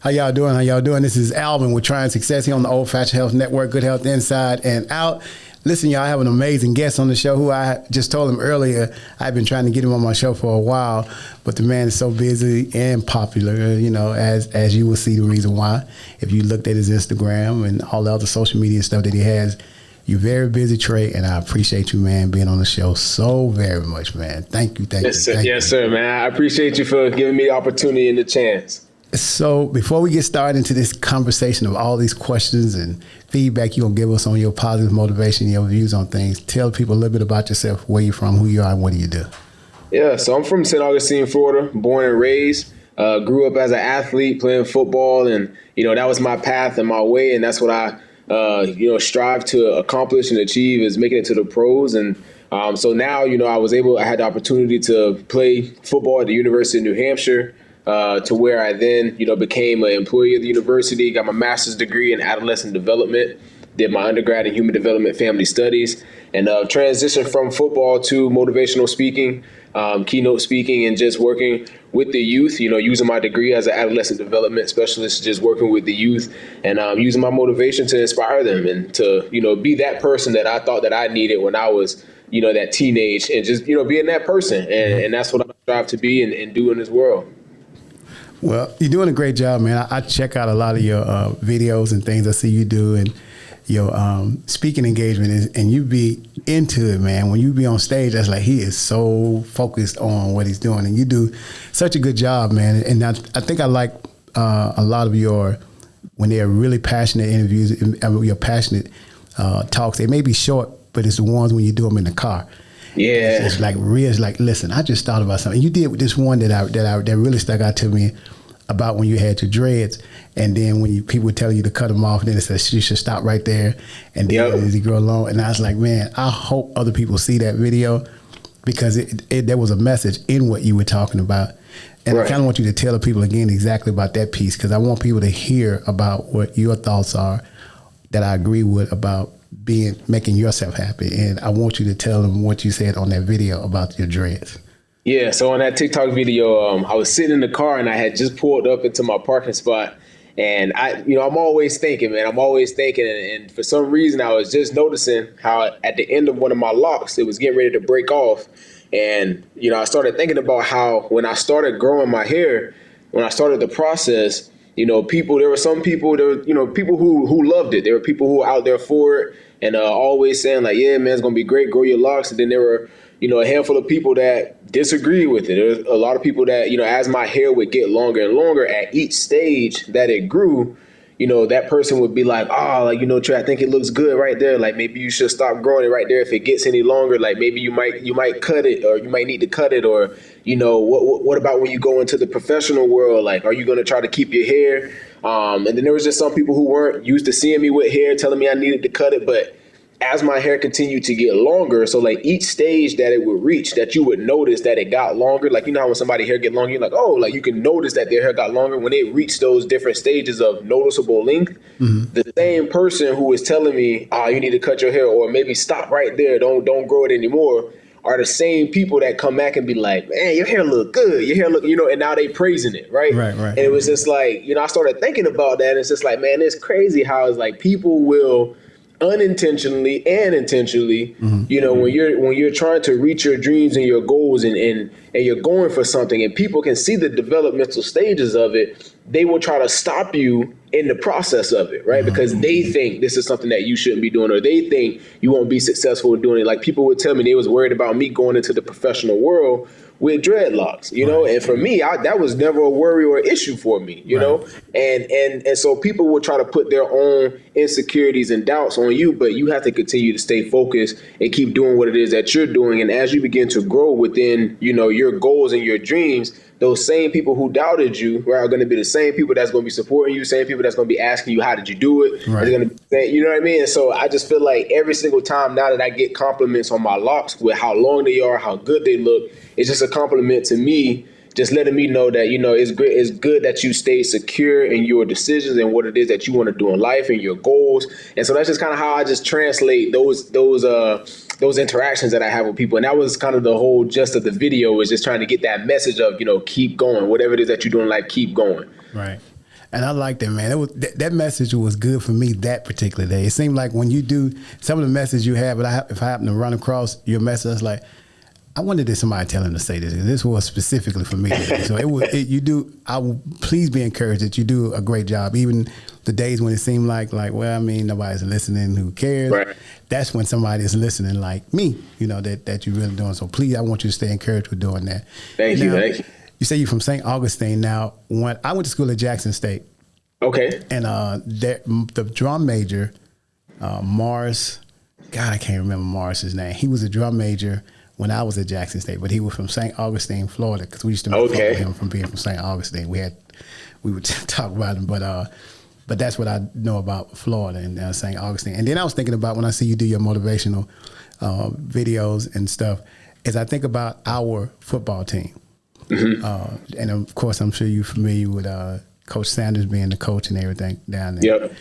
How y'all doing? How y'all doing? This is Alvin with Trying Success here on the Old Fashioned Health Network. Good health inside and out. Listen, y'all, I have an amazing guest on the show who I just told him earlier. I've been trying to get him on my show for a while, but the man is so busy and popular, you know, as you will see the reason why. If you looked at his Instagram and all the other social media stuff that he has, you're very busy, Trey, and I appreciate you, man, being on the show so very much, man. Thank you. Yes, sir, man. I appreciate you for giving me the opportunity and the chance. So before we get started into this conversation of all these questions and feedback you're going to give us on your positive motivation, your views on things, tell people a little bit about yourself, where you're from, who you are, and what do you do? Yeah, so I'm from St. Augustine, Florida, born and raised. Grew up as an athlete playing football, and, you know, that was my path and my way, and that's what I, strive to accomplish and achieve is making it to the pros. And so now, you know, I had the opportunity to play football at the University of New Hampshire, to where I then, you know, became an employee of the university, got my master's degree in adolescent development, did my undergrad in human development family studies, and transitioned from football to motivational speaking, keynote speaking, and just working with the youth, you know, using my degree as an adolescent development specialist, just working with the youth and using my motivation to inspire them and to, you know, be that person that I thought that I needed when I was, you know, that teenage, and just, you know, being that person. And that's what I strive to be and do in this world. Well, you're doing a great job, man. I check out a lot of your videos and things I see you do, and your speaking engagement and you be into it, man. When you be on stage, that's like he is so focused on what he's doing, and you do such a good job, man. And I think I like a lot of your, when they're really passionate interviews, your passionate talks. They may be short, but it's the ones when you do them in the car. Yeah, it's like real. It's like, listen, I just thought about something. You did this one that really stuck out to me about when you had your dreads, and then when people would tell you to cut them off, and then it says you should stop right there, and then as you grow along. And I was like, man, I hope other people see that video because there was a message in what you were talking about, and right. I kind of want you to tell the people again exactly about that piece because I want people to hear about what your thoughts are that I agree with about making yourself happy. And I want you to tell them what you said on that video about your dreads. Yeah, so on that TikTok video, I was sitting in the car and I had just pulled up into my parking spot. And I'm always thinking, man, and for some reason I was just noticing how at the end of one of my locks, it was getting ready to break off. And, you know, I started thinking about how when I started growing my hair, when I started the process, you know, there were some people, people who loved it. There were people who were out there for it and always saying like, yeah, man, it's going to be great, grow your locks. And then there were, you know, a handful of people that disagree with it. There's a lot of people that, you know, as my hair would get longer and longer at each stage that it grew, you know, that person would be like, Trey, I think it looks good right there. Like maybe you should stop growing it right there. If it gets any longer, like maybe you might cut it, or you might need to cut it. Or, you know, what about when you go into the professional world? Like, are you going to try to keep your hair? And then there was just some people who weren't used to seeing me with hair telling me I needed to cut it. But as my hair continued to get longer, so like each stage that it would reach, that you would notice that it got longer. Like, you know how when somebody's hair get longer, you're like, oh, like you can notice that their hair got longer. When it reached those different stages of noticeable length, the same person who was telling me, you need to cut your hair, or maybe stop right there, don't grow it anymore, are the same people that come back and be like, man, your hair look good. Your hair look, you know, and now they praising it, right? Right. And it was just like, you know, I started thinking about that. And it's just like, man, it's crazy how it's like people will unintentionally and intentionally, you know, when you're trying to reach your dreams and your goals and you're going for something and people can see the developmental stages of it, they will try to stop you in the process of it, right? Because they think this is something that you shouldn't be doing, or they think you won't be successful in doing it. Like people would tell me they was worried about me going into the professional world with dreadlocks, you know, and for me, that was never a worry or issue for me, you know, and so people will try to put their own insecurities and doubts on you, but you have to continue to stay focused and keep doing what it is that you're doing. And as you begin to grow within, you know, your goals and your dreams, those same people who doubted you are going to be the same people that's going to be supporting you, same people that's going to be asking you, how did you do it? Right. They're going to be saying, you know what I mean? And so I just feel like every single time now that I get compliments on my locks with how long they are, how good they look, it's just a compliment to me, just letting me know that, you know, it's good that you stay secure in your decisions and what it is that you want to do in life and your goals. And so that's just kind of how I just translate those interactions that I have with people. And that was kind of the whole gist of the video, is just trying to get that message of, you know, keep going. Whatever it is that you do in life, keep going. Right. And I like that, man. It was that message was good for me that particular day. It seemed like when you do some of the messages you have, but if I happen to run across your message, I was like, I wondered if somebody tell him to say this. This was specifically for me today. So you do. I will please be encouraged that you do a great job. Even the days when it seemed like, well, I mean, nobody's listening. Who cares? Right. That's when somebody is listening, like me. That you're really doing. So please, I want you to stay encouraged with doing that. Thank you. You say you're from St. Augustine. Now, when I went to school at Jackson State. Okay. And the drum major, Morris. God, I can't remember Morris's name. He was a drum major when I was at Jackson State, but he was from St. Augustine, Florida, because we used to make fun of him from being from St. Augustine. We would talk about him, but that's what I know about Florida and St. Augustine. And then I was thinking about when I see you do your motivational videos and stuff, is I think about our football team. Mm-hmm. And of course, I'm sure you're familiar with Coach Sanders being the coach and everything down there.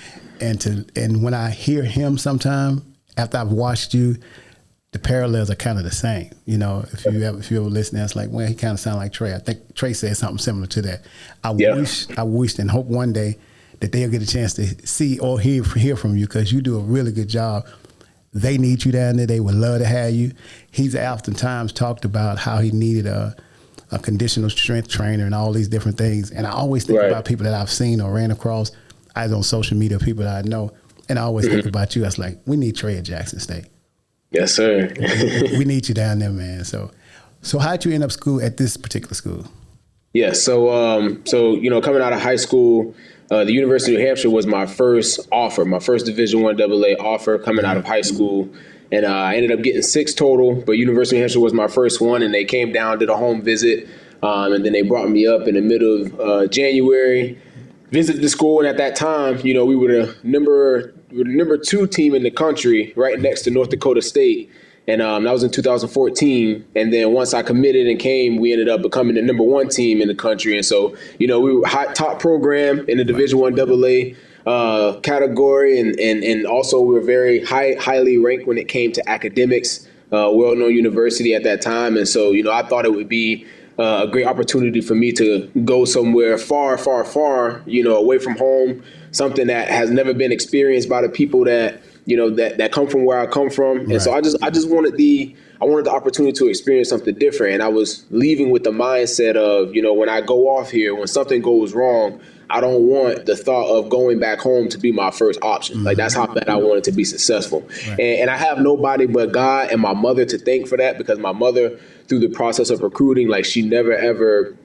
Yep. And when I hear him sometime, after I've watched you, the parallels are kind of the same. If you ever listen, it's like, well, he kind of sounds like Trey. I think Trey said something similar to that. I wish and hope one day that they'll get a chance to see or hear from you, because you do a really good job. They need you down there. They would love to have you. He's oftentimes talked about how he needed a conditional strength trainer and all these different things. And I always think about people that I've seen or ran across, either on social media, people that I know. And I always think about you. I was like, we need Trey at Jackson State. Yes, sir. We need you down there, man. So how'd you end up school at this particular school? Yeah. So coming out of high school, the University of New Hampshire was my first offer, my first Division I AA offer coming out of high school. And I ended up getting 6 total, but University of New Hampshire was my first one, and they came down, did a home visit, and then they brought me up in the middle of January, visited the school, and at that time, we were the number 2 team in the country, right next to North Dakota State, and that was in 2014. And then once I committed and came, we ended up becoming the number 1 team in the country, and so we were top program in the Division I AA. Category, and also we were very highly ranked when it came to academics, well-known university at that time. And so, I thought it would be a great opportunity for me to go somewhere far, far, far, away from home, something that has never been experienced by the people that, that come from where I come from. And so I just wanted the opportunity to experience something different. And I was leaving with the mindset of, when I go off here, when something goes wrong, I don't want the thought of going back home to be my first option. Mm-hmm. Like, that's how bad I wanted to be successful. Right. And I have nobody but God and my mother to thank for that, because my mother, through the process of recruiting, like, she never ever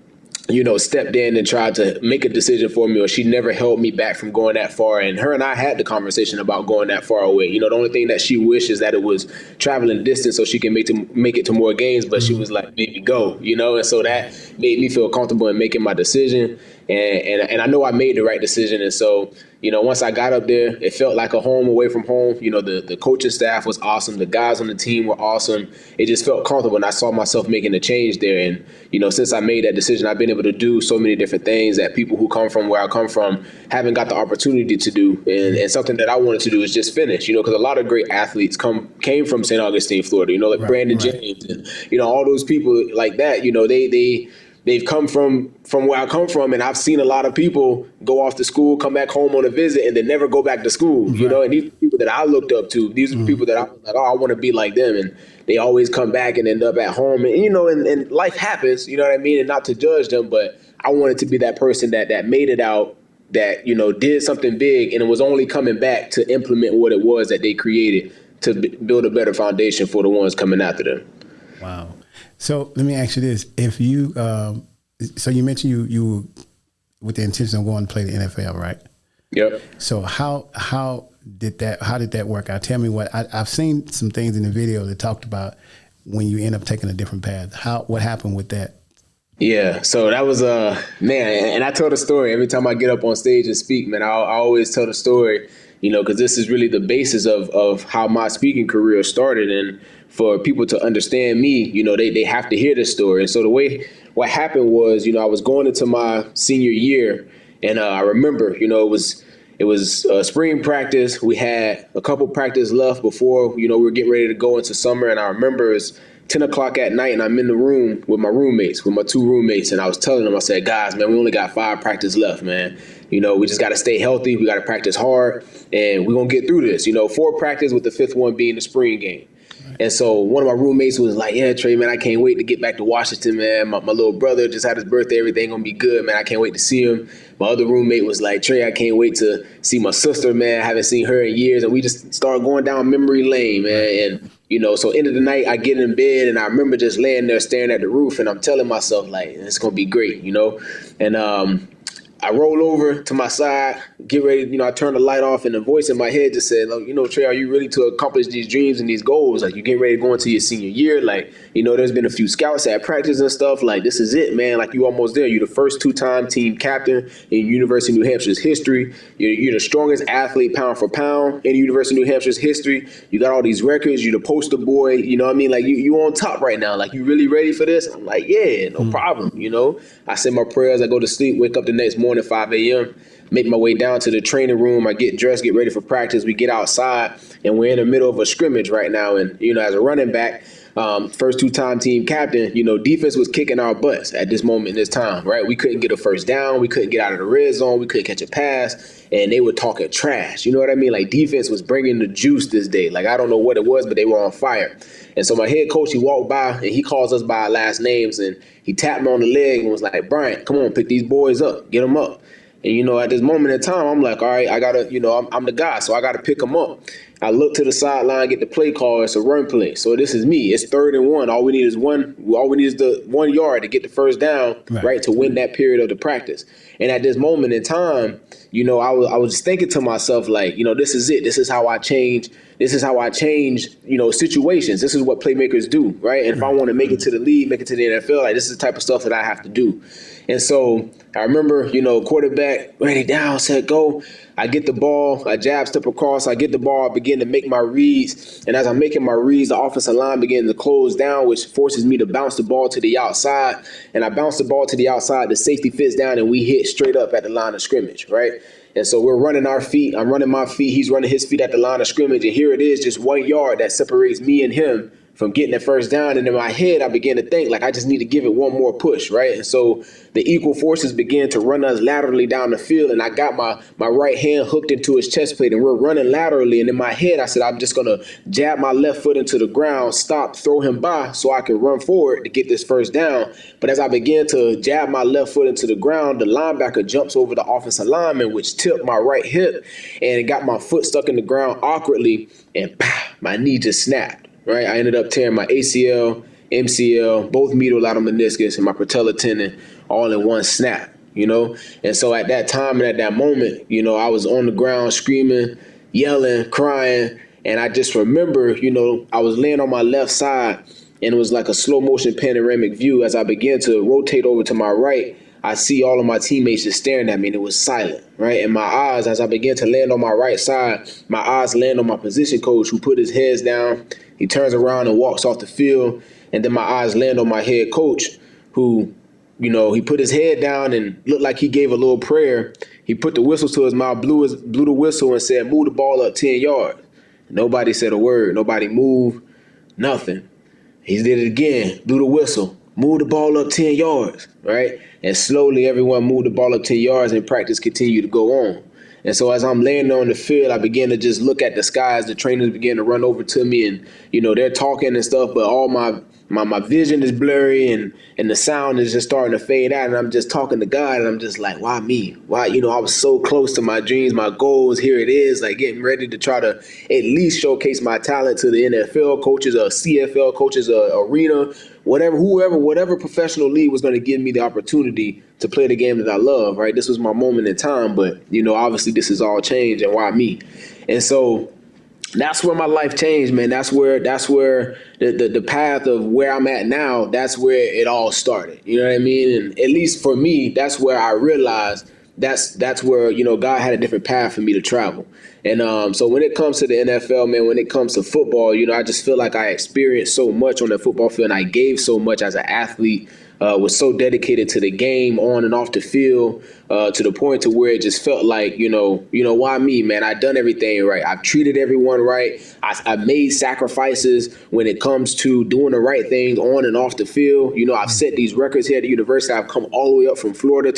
stepped in and tried to make a decision for me, or she never held me back from going that far. And her and I had the conversation about going that far away. The only thing that she wished is that it was traveling distance so she can make it to more games. But she was like, baby, go, and so that made me feel comfortable in making my decision. And I know I made the right decision. And so, once I got up there, it felt like a home away from home. The coaching staff was awesome. The guys on the team were awesome. It just felt comfortable. And I saw myself making a change there. And, since I made that decision, I've been able to do so many different things that people who come from where I come from haven't got the opportunity to do. And something that I wanted to do is just finish, because a lot of great athletes came from St. Augustine, Florida, like right, Brandon James and, all those people like that, they've come from where I come from, and I've seen a lot of people go off to school, come back home on a visit, and then never go back to school, right. And these are people that I looked up to. These are people that I was like, I want to be like them, and they always come back and end up at home. And, and life happens, you know what I mean? And not to judge them, but I wanted to be that person that made it out, that, did something big, and it was only coming back to implement what it was that they created to build a better foundation for the ones coming after them. Wow. So let me ask you this: if you, so you mentioned you with the intention of going to play the NFL, right? Yep. So how did that work out? Tell me I've seen some things in the video that talked about when you end up taking a different path. What happened with that? Yeah. So that was man, and I tell the story every time I get up on stage and speak. Man, I always tell the story, because this is really the basis of how my speaking career started. And for people to understand me, they have to hear this story. And so what happened was, I was going into my senior year, and I remember, it was spring practice. We had a couple practice left before, we were getting ready to go into summer. And I remember 10 o'clock at night, and I'm in the room with my roommates, with my 2 roommates, and I was telling them, I said, guys, man, we only got 5 practice left, man. You know, we just got to stay healthy. We got to practice hard, and we're going to get through this. You know, 4 practice with the 5th one being the spring game. And so one of my roommates was like, yeah, Trey, man, I can't wait to get back to Washington, man. My little brother just had his birthday. Everything going to be good, man. I can't wait to see him. My other roommate was like, Trey, I can't wait to see my sister, man. I haven't seen her in years. And we just started going down memory lane, man. And, you know, so end of the night, I get in bed, and I remember just laying there staring at the roof, and I'm telling myself, like, it's going to be great, you know. And I roll over to my side, get ready, you know, I turn the light off, and the voice in my head just said, you know, Trey, are you ready to accomplish these dreams and these goals? Like, you getting ready to go into your senior year? Like, you know, there's been a few scouts at practice and stuff. Like, this is it, man. Like, you almost there. You're the first 2-time team captain in University of New Hampshire's history. You're the strongest athlete pound for pound in University of New Hampshire's history. You got all these records. You're the poster boy. You know what I mean? Like, you on top right now. Like, you really ready for this? I'm like, yeah, no problem, you know. I say my prayers. I go to sleep, wake up the next morning, 5 a.m., make my way down to the training room. I get dressed, get ready for practice. We get outside, and we're in the middle of a scrimmage right now. And, you know, as a running back, first 2-time team captain, you know, defense was kicking our butts at this moment in this time, right? We couldn't get a first down. We couldn't get out of the red zone. We couldn't catch a pass. And they were talking trash. You know what I mean? Like, defense was bringing the juice this day. Like, I don't know what it was, but they were on fire. And so my head coach, he walked by, and he calls us by our last names, and he tapped me on the leg and was like, Bryant, come on, pick these boys up. Get them up. And, you know, at this moment in time, I'm like, all right, I got to, you know, I'm the guy, so I got to pick them up. I look to the sideline, get the play call. It's a run play. So this is me. It's 3rd and 1. All we need is the 1 yard to get the first down, right, to win that period of the practice. And at this moment in time, you know, I was thinking to myself, like, you know, this is it. This is how I change. This is how I change, you know, situations. This is what playmakers do, right? And if I want to make it to the league, make it to the NFL, like, this is the type of stuff that I have to do. And so I remember, you know, quarterback, ready, down, set, go. I get the ball, I jab, step across, I get the ball, I begin to make my reads. And as I'm making my reads, the offensive line begins to close down, which forces me to bounce the ball to the outside. And I bounce the ball to the outside, the safety fits down, and we hit straight up at the line of scrimmage, right? And so we're running our feet. I'm running my feet. He's running his feet at the line of scrimmage. And here it is, just 1 yard that separates me and him from getting that first down. And in my head, I began to think, like, I just need to give it one more push, right? And so the equal forces began to run us laterally down the field, and I got my right hand hooked into his chest plate, and we're running laterally. And in my head, I said, I'm just going to jab my left foot into the ground, stop, throw him by so I can run forward to get this first down. But as I began to jab my left foot into the ground, the linebacker jumps over the offensive lineman, which tipped my right hip, and it got my foot stuck in the ground awkwardly, and my knee just snapped. Right, I ended up tearing my ACL, MCL, both medial lateral meniscus, and my patellar tendon all in one snap, you know? And so at that time and at that moment, you know, I was on the ground screaming, yelling, crying, and I just remember, you know, I was laying on my left side, and it was like a slow motion panoramic view. As I began to rotate over to my right, I see all of my teammates just staring at me, and it was silent, right? And my eyes, as I began to land on my right side, my eyes land on my position coach, who put his head down. He turns around and walks off the field, and then my eyes land on my head coach, who, you know, he put his head down and looked like he gave a little prayer. He put the whistle to his mouth, blew the whistle, and said, move the ball up 10 yards. Nobody said a word. Nobody moved, nothing. He did it again, blew the whistle, move the ball up 10 yards, right? And slowly everyone moved the ball up 10 yards, and practice continued to go on. And so as I'm laying there on the field, I began to just look at the sky as the trainers began to run over to me, and, you know, they're talking and stuff, but all my vision is blurry, and the sound is just starting to fade out, and I'm just talking to God, and I'm just like, why me? Why, you know, I was so close to my dreams, my goals. Here it is, like, getting ready to try to at least showcase my talent to the NFL coaches or CFL coaches or arena, whatever professional league was going to give me the opportunity to play the game that I love, right? This was my moment in time, but, you know, obviously this is all change, and why me? And so that's where my life changed, man. That's where the path of where I'm at now, that's where it all started. You know what I mean? And at least for me, that's where I realized that's where, you know, God had a different path for me to travel. And so when it comes to the NFL, man, when it comes to football, you know, I just feel like I experienced so much on the football field, and I gave so much as an athlete was so dedicated to the game on and off the field, to the point to where it just felt like, why me, man? I've done everything right. I've treated everyone right. I made sacrifices when it comes to doing the right things on and off the field. I've set these records here at the university. I've come all the way up from Florida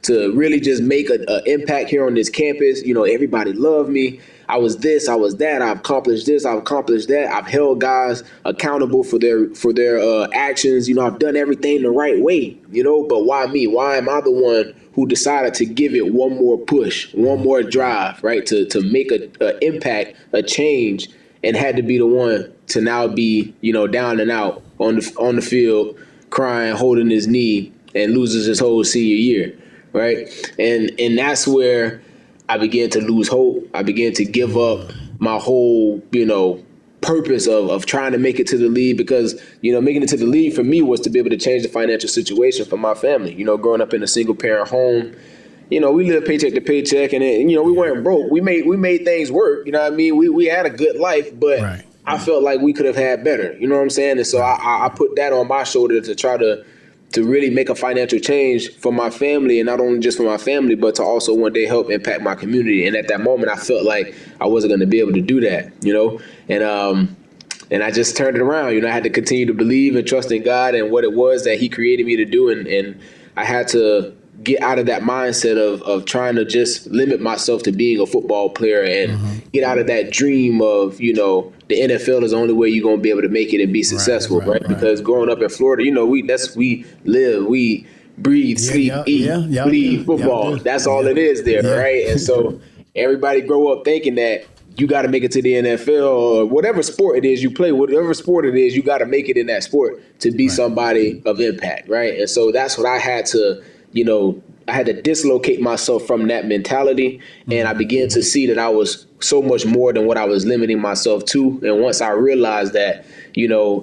to really just make an impact here on this campus. Everybody loved me. I was this, I was that. I've accomplished this, I've accomplished that. I've held guys accountable for their actions. I've done everything the right way. But why me? Why am I the one who decided to give it one more push, one more drive, right? To make an impact, a change, and had to be the one to now be, down and out on the field, crying, holding his knee, and loses his whole senior year, right? And that's where I began to lose hope. I began to give up my whole, purpose of trying to make it to the league, because, making it to the league for me was to be able to change the financial situation for my family. Growing up in a single parent home, we lived paycheck to paycheck, and we weren't broke. We made things work. You know what I mean? We had a good life, but right. I felt like we could have had better. You know what I'm saying? And so I put that on my shoulder to try to really make a financial change for my family, and not only just for my family, but to also one day help impact my community. And at that moment, I felt like I wasn't going to be able to do that, and I just turned it around. I had to continue to believe and trust in God and what it was that He created me to do, and I had to get out of that mindset of trying to just limit myself to being a football player, and get out of that dream of, the NFL is the only way you're going to be able to make it and be successful, right? Because growing up in Florida, we live, we breathe, sleep, eat, bleed football. That's all it is there, right? And so everybody grow up thinking that you got to make it to the NFL or whatever sport it is you play, whatever sport it is, you got to make it in that sport to be somebody of impact, right? And so that's what I had to, I had to dislocate myself from that mentality, and I began to see that I was so much more than what I was limiting myself to. And once I realized that,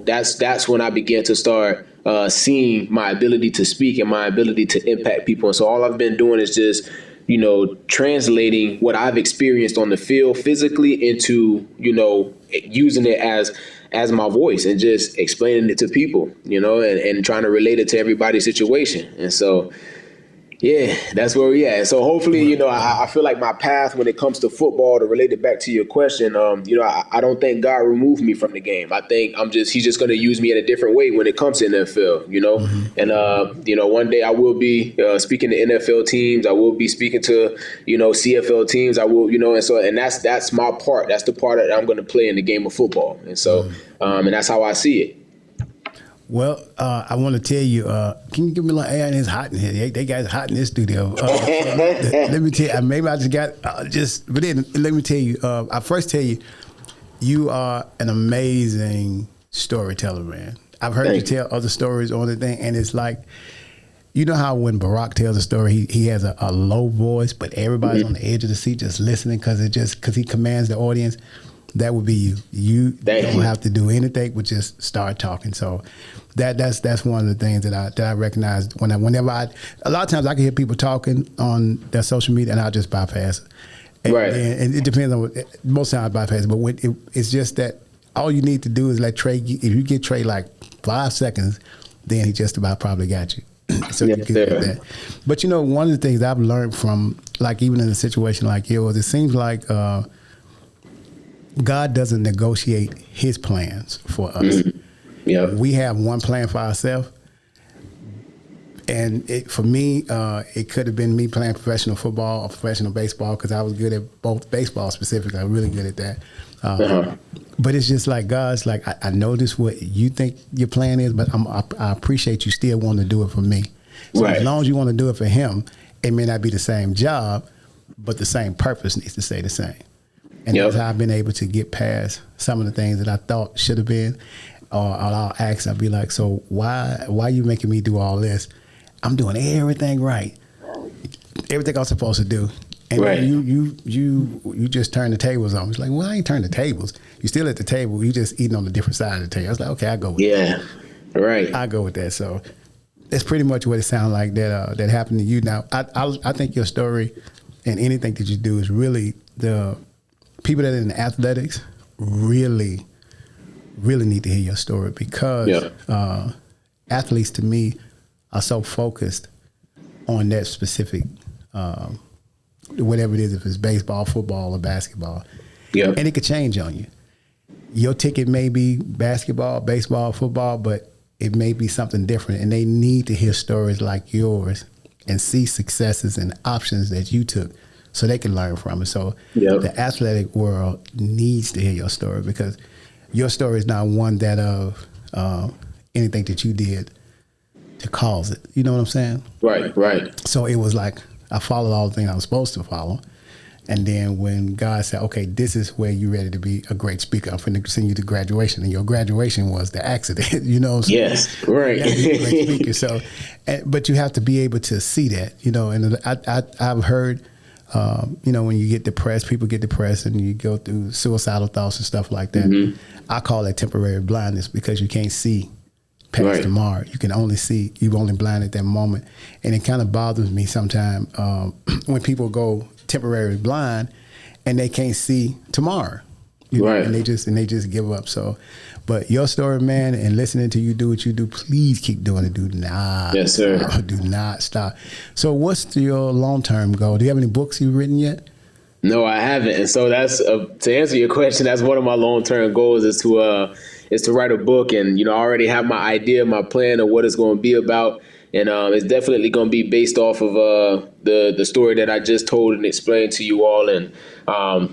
that's when I began to start seeing my ability to speak and my ability to impact people. And so all I've been doing is just, translating what I've experienced on the field physically into, using it as my voice and just explaining it to people, and trying to relate it to everybody's situation. And so, yeah, that's where we at. So hopefully, I feel like my path when it comes to football, to relate it back to your question, I don't think God removed me from the game. I think He's just going to use me in a different way when it comes to NFL, And, one day I will be speaking to NFL teams. I will be speaking to, CFL teams. I will, and that's my part. That's the part that I'm going to play in the game of football. And so, and that's how I see it. Well, I want to tell you, can you give me a little air? It's hot in here. They got hot in this studio. Let me tell you, maybe I just got but then let me tell you, I first tell you, you are an amazing storyteller, man. I've heard you tell other stories on the thing, and it's like, how when Barack tells a story, he has a low voice, but everybody's on the edge of the seat just listening because he commands the audience. That would be you. You don't have to do anything but just start talking. So that's one of the things that I recognize whenever a lot of times I can hear people talking on their social media and I'll just bypass it. And it depends on most times I bypass it, but it's just that all you need to do is let Trey. If you get Trey like 5 seconds, then he just about probably got you. So you can do that. But one of the things I've learned from, like, even in a situation like yours, it seems like God doesn't negotiate His plans for us. We have one plan for ourselves. And for me, it could have been me playing professional football or professional baseball, because I was good at both. Baseball specifically, I'm really good at that. But it's just like, God's like, I know this what you think your plan is, but I appreciate you still want to do it for me. So as long as you want to do it for Him, it may not be the same job, but the same purpose needs to stay the same. And that's how I've been able to get past some of the things that I thought should have been. Or I'll ask, I'll be like, so why are you making me do all this? I'm doing everything right. Everything I'm supposed to do. And you just turn the tables on. It's like, well, I ain't turned the tables. You're still at the table. You just eating on a different side of the table. I was like, okay, I go with that. I go with that. So that's pretty much what it sounds like that happened to you. Now, I think your story and anything that you do is really the people that are in athletics really, really need to hear your story, because athletes, to me, are so focused on that specific, whatever it is, if it's baseball, football, or basketball. Yeah. And it could change on you. Your ticket may be basketball, baseball, football, but it may be something different. And they need to hear stories like yours and see successes and options that you took so they can learn from it. So the athletic world needs to hear your story, because your story is not one that of anything that you did to cause it. You know what I'm saying? Right. So it was like I followed all the things I was supposed to follow. And then when God said, okay, this is where you're ready to be a great speaker, I'm going to send you to graduation. And your graduation was the accident, you know what I'm saying? Yes, right. You're a great speaker. So, but you have to be able to see that, you know. And I've heard, you know, when you get depressed, people get depressed and you go through suicidal thoughts and stuff like that. Mm-hmm. I call that temporary blindness, because you can't see past tomorrow. You can only see, you've only blind at that moment. And it kind of bothers me sometimes when people go temporarily blind and they can't see tomorrow, you know, and they just give up. So, but your story, man, and listening to you do what you do, please keep doing it. Do not, yes, sir. Do not stop. So, what's your long-term goal? Do you have any books you've written yet? No, I haven't. And so that's to answer your question. That's one of my long-term goals is to write a book, and you know, I already have my idea, my plan of what it's going to be about. And it's definitely going to be based off of the story that I just told and explained to you all. And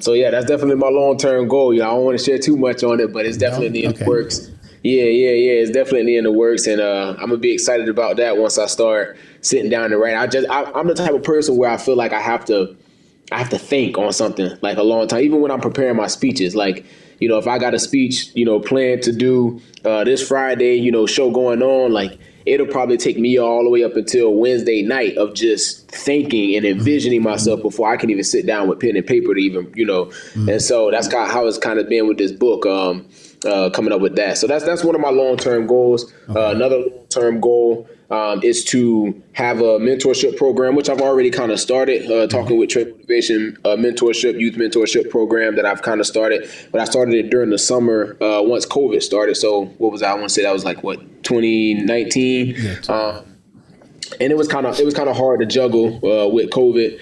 so, yeah, that's definitely my long-term goal. You know, I don't want to share too much on it, but it's definitely in the works. Yeah. It's definitely in the works. And I'm going to be excited about that once I start sitting down and writing. I'm the type of person where I feel like I have to think on something like a long time, even when I'm preparing my speeches. Like, you know, if I got a speech, you know, planned to do this Friday, you know, show going on, like, it'll probably take me all the way up until Wednesday night of just thinking and envisioning myself before I can even sit down with pen and paper to even, you know. And so that's kind of how it's kind of been with this book, coming up with that. So that's one of my long-term goals. Another long-term goal is to have a mentorship program, which I've already kind of started, talking with Trade Motivation, mentorship, youth mentorship program that I've kind of started. But I started it during the summer once COVID started. So what was I want to say? That was like, 2019? Yeah, and it was kind of hard to juggle with COVID,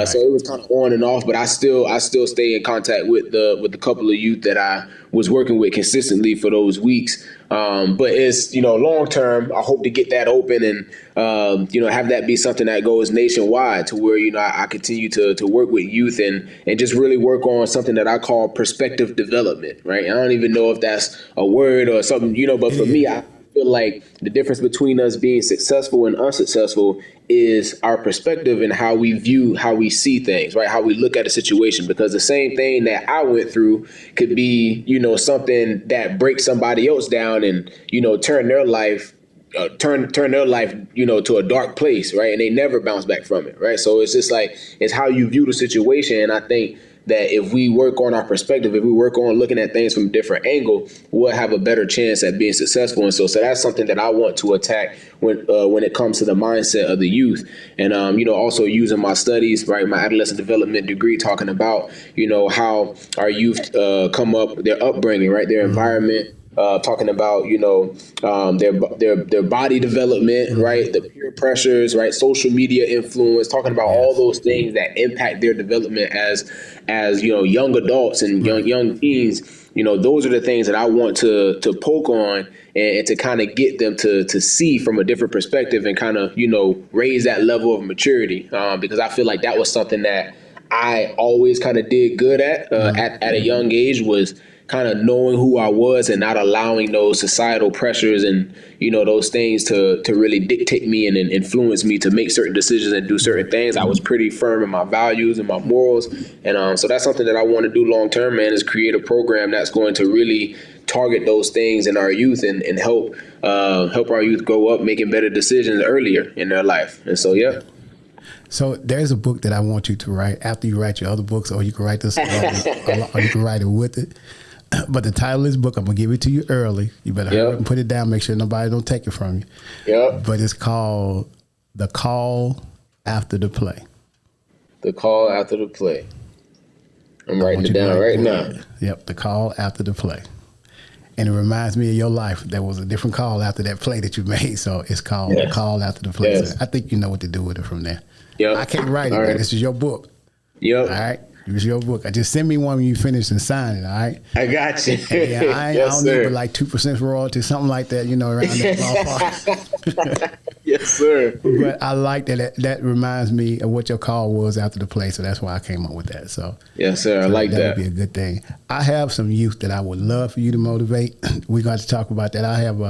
so it was kind of on and off. But I still stay in contact with the couple of youth that I was working with consistently for those weeks. But it's, you know, long term, I hope to get that open and you know, have that be something that goes nationwide, to where, you know, I continue to work with youth and just really work on something that I call perspective development. Right? I don't even know if that's a word or something, you know, but for me, I feel like the difference between us being successful and unsuccessful is our perspective and how we view, how we see things, right? How we look at a situation, because the same thing that I went through could be, you know, something that breaks somebody else down and, you know, turn their life, you know, to a dark place, right? And they never bounce back from it, right? So it's just like, it's how you view the situation. And I think that if we work on our perspective, if we work on looking at things from a different angle, we'll have a better chance at being successful. And so that's something that I want to attack when it comes to the mindset of the youth. And, you know, also using my studies, right, my adolescent development degree, talking about, you know, how our youth come up, their upbringing, right, their environment, talking about, you know, their body development, right, the peer pressures, right, social media influence, talking about all those things that impact their development as you know, young adults and young teens. You know, those are the things that I want to poke on and to kind of get them to see from a different perspective and kind of, you know, raise that level of maturity, because I feel like that was something that I always kind of did good at a young age, was kind of knowing who I was and not allowing those societal pressures and, you know, those things to really dictate me and influence me to make certain decisions and do certain things. I was pretty firm in my values and my morals. And so that's something that I want to do long term, man, is create a program that's going to really target those things in our youth and help our youth grow up making better decisions earlier in their life. And so, yeah. So there's a book that I want you to write after you write your other books, or you can write this, or you can write it with it. But the title of this book, I'm going to give it to you early. You better hurry up and put it down. Make sure nobody don't take it from you. Yep. But it's called The Call After the Play. The Call After the Play. I'm writing it down right now. Yep, The Call After the Play. And it reminds me of your life. There was a different call after that play that you made. So it's called The Call After the Play. Yes. So I think you know what to do with it from there. Yep. I can't write it, All man. right. This is your book. Yep. All right? It's your book. Just send me one when you finish and sign it, all right? I got you. Yeah, I Yes, don't need sir. but like 2% royalty, something like that, you know, around that ballpark. Yes, sir. But I like that reminds me of what your call was after the play, so that's why I came up with that. So Yes, sir. I like that. would be a good thing. I have some youth that I would love for you to motivate. We're going to talk about that. I have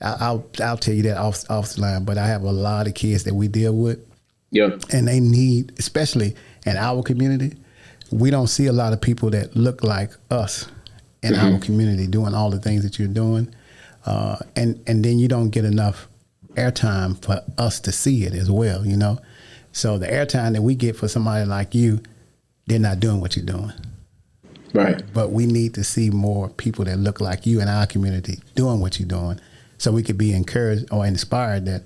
I'll tell you that off the line, but I have a lot of kids that we deal with. Yeah. And they need, especially in our community, we don't see a lot of people that look like us in our community doing all the things that you're doing. And then you don't get enough airtime for us to see it as well, you know? So the airtime that we get for somebody like you, they're not doing what you're doing. Right. But we need to see more people that look like you in our community doing what you're doing so we could be encouraged or inspired that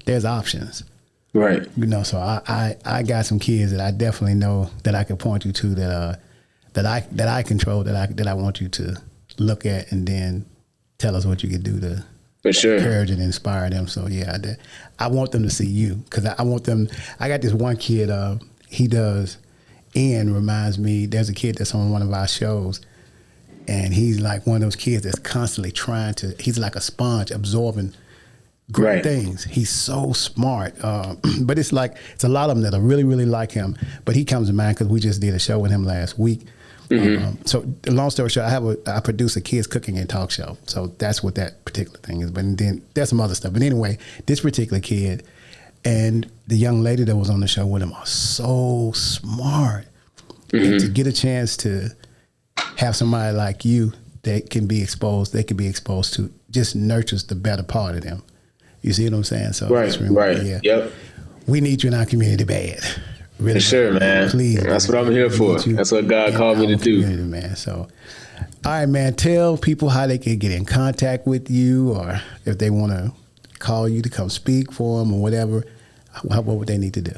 there's options. Right. You know, so I got some kids that I definitely know that I can point you to that I control that I want you to look at and then tell us what you could do to For sure. encourage and inspire them. So yeah, I want them to see you because I want them. I got this one kid. He does. Ian reminds me. There's a kid that's on one of our shows, and he's like one of those kids that's constantly trying to. He's like a sponge absorbing great things. He's so smart. But it's a lot of them that are really, really like him. But he comes to mind because we just did a show with him last week. So long story short, I produce a kids cooking and talk show. So that's what that particular thing is. But then there's some other stuff. But anyway, this particular kid and the young lady that was on the show with him are so smart. And to get a chance to have somebody like you that they can be exposed to just nurtures the better part of them. You see what I'm saying? So Right. Yeah. Yep. We need you in our community bad. Really. For sure, man. Please. That's what I'm here for. That's what God called me to do. Man. So, all right, man. Tell people how they can get in contact with you, or if they want to call you to come speak for them or whatever. What would they need to do?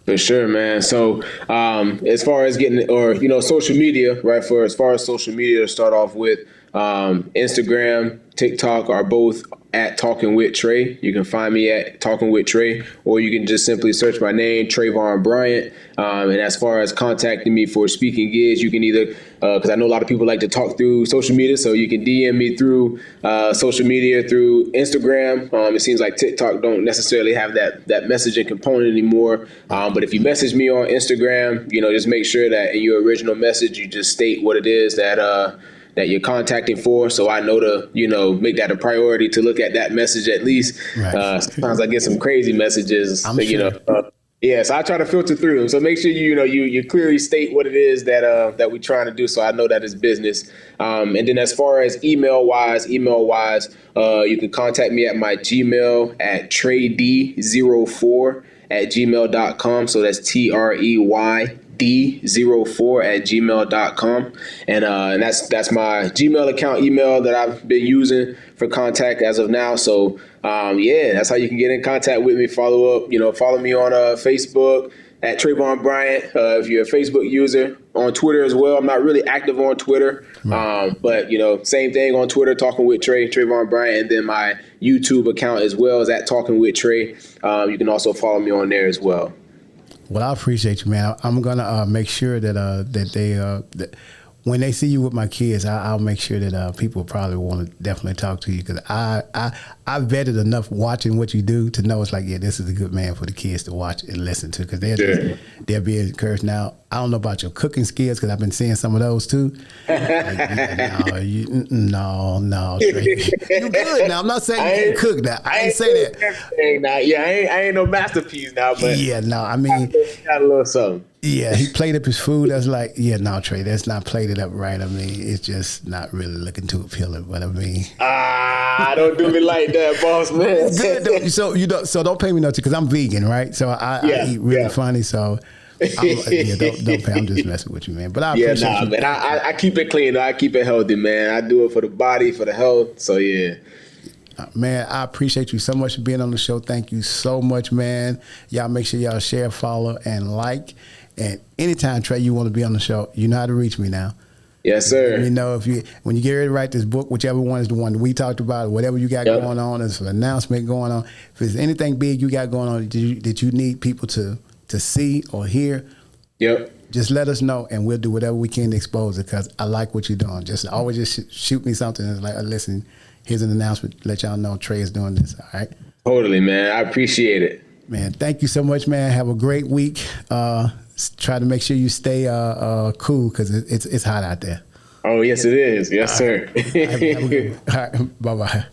For sure, man. So as far as getting, or, social media, right? As far as social media, to start off with, Instagram, TikTok are both at Talking with Trey. You can find me at Talking with Trey, or you can just simply search my name, Trevon Bryant. And as far as contacting me for speaking gigs, you can either, because I know a lot of people like to talk through social media, so you can DM me through social media, through Instagram. It seems like TikTok don't necessarily have that messaging component anymore. But if you message me on Instagram, just make sure that in your original message, you just state what it is that you're contacting for, so I know to, make that a priority to look at that message at least. Right. Sometimes I get some crazy messages, so I try to filter through them. So make sure you clearly state what it is that we're trying to do, so I know that it's business. And then as far as email wise, you can contact me at my Gmail at treyD04@gmail.com. So that's TREYD04 D04@gmail.com. And that's my Gmail account email that I've been using for contact as of now. So, that's how you can get in contact with me. Follow me on Facebook at Trevon Bryant. If you're a Facebook user, on Twitter as well. I'm not really active on Twitter, but same thing on Twitter, Talking with Trey, Trevon Bryant, and then my YouTube account as well is at Talking with Trey. You can also follow me on there as well. Well, I appreciate you, man. I'm gonna make sure that they when they see you with my kids, I'll make sure that people probably want to definitely talk to you, because I vetted enough watching what you do to know it's like, yeah, this is a good man for the kids to watch and listen to, because they're being encouraged. Now, I don't know about your cooking skills, because I've been seeing some of those too. No, Trey. You good now. I'm not saying you can't cook now. I ain't say that. Now. Yeah, I ain't no masterpiece now, but yeah, no, I mean, got a little something. Yeah, he played up his food. That's like, Trey, that's not played it up right. I mean, it's just not really looking too appealing. But I mean, don't do me like that, boss man. It's good though. So don't pay me no attention, because I'm vegan, right? So I eat really funny. So don't pay. I'm just messing with you, man. But I appreciate you. Man. I keep it clean. I keep it healthy, man. I do it for the body, for the health. So yeah. Man, I appreciate you so much for being on the show. Thank you so much, man. Y'all make sure y'all share, follow, and like. And anytime, Trey, you want to be on the show, you know how to reach me now. Yes, sir. Let me know when you get ready to write this book, whichever one is the one that we talked about, whatever you got going on, there's an announcement going on. If there's anything big you got going on that you need people to see or hear, just let us know, and we'll do whatever we can to expose it, because I like what you're doing. Just always shoot me something. It's like, listen, here's an announcement. Let y'all know Trey is doing this. All right. Totally, man. I appreciate it. Man, thank you so much, man. Have a great week. Try to make sure you stay cool, because it's hot out there. Oh, yes, it is. Yes, sir. All right, bye-bye.